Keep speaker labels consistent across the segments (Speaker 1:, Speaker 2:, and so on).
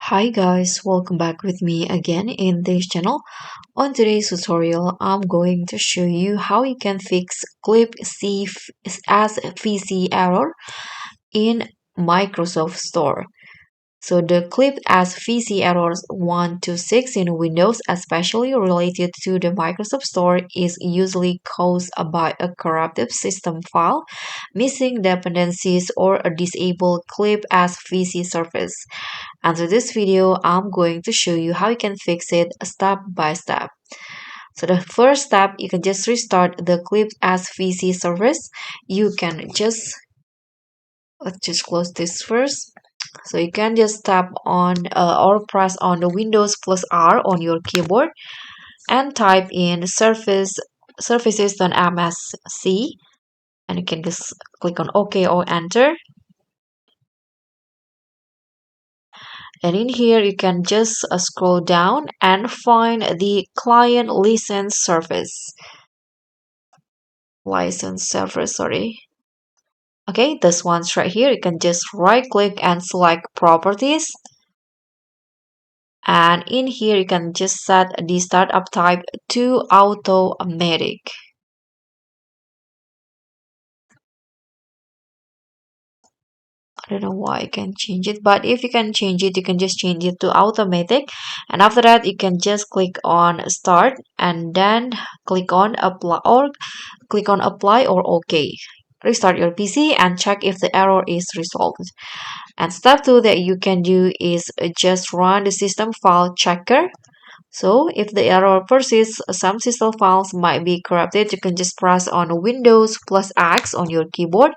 Speaker 1: Hi guys, welcome back with me again in this channel. On today's tutorial, I'm going to show you how you can fix ClipSVC error in Microsoft Store. So the clip as VC errors 1 to 6 in Windows, especially related to the Microsoft Store, is usually caused by a corrupted system file, missing dependencies, or a disabled clip as VC service. And so this video, I'm going to show you how you can fix it step by step. So the first step, you can just restart the clip as VC service. You can let's just close this first. So you can just tap on or press on the Windows plus R on your keyboard and type in services.msc, and you can just click on OK or enter. And in here you can just scroll down and find the client license service. Sorry. Okay, this one's right here. You can just right click and select properties. And in here you can just set the startup type to automatic. I don't know why I can change it, but if you can change it, you can just change it to automatic. And after that, you can just click on start and then click on apply or OK. Restart your PC and check if the error is resolved. And step 2 that you can do is just run the system file checker. So if the error persists, some system files might be corrupted. You can just press on Windows plus X on your keyboard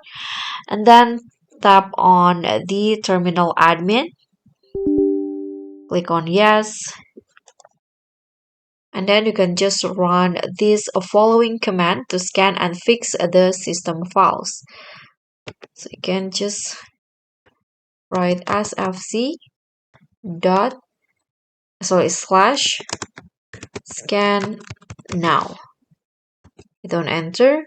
Speaker 1: and then tap on the terminal admin. Click on yes. And then you can just run this following command to scan and fix the system files. So you can just write sfc dot slash scan now. Hit on enter.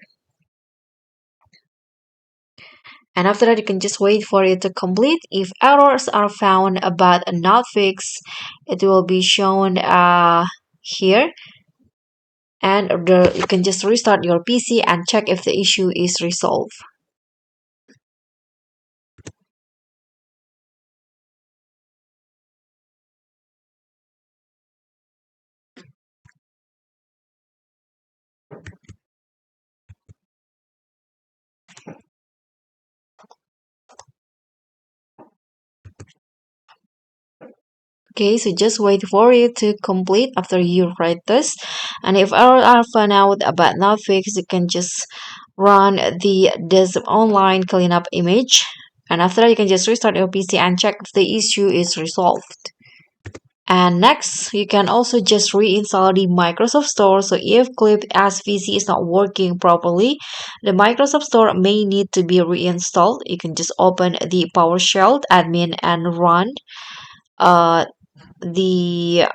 Speaker 1: And after that, you can just wait for it to complete. If errors are found but not fixed, it will be shown here. And you can just restart your PC and check if the issue is resolved. Okay, so just wait for it to complete after you write this. And if errors are found out but not fixed, you can just run this online cleanup image. And after that, you can just restart your PC and check if the issue is resolved. And next, you can also just reinstall the Microsoft Store. So if ClipSVC is not working properly, the Microsoft Store may need to be reinstalled. You can just open the PowerShell admin and run the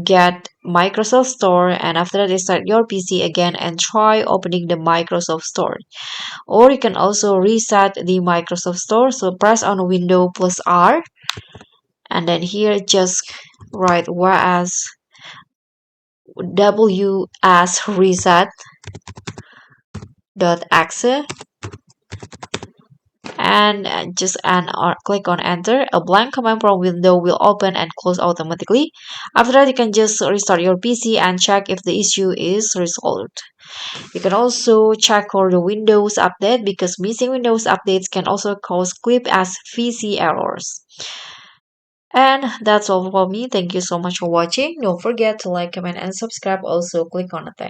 Speaker 1: get Microsoft Store, and after that start your PC again and try opening the Microsoft Store. Or you can also reset the Microsoft Store. So press on Windows plus R, and then here just write ws reset.exe and click on enter. A blank command prompt window will open and close automatically. After that, you can just restart your PC and check if the issue is resolved. You can also check for the Windows update, because missing Windows updates can also cause ClipSVC errors. And that's all for me. Thank you so much for watching. Don't forget to like, comment, and subscribe. Also click on the tag.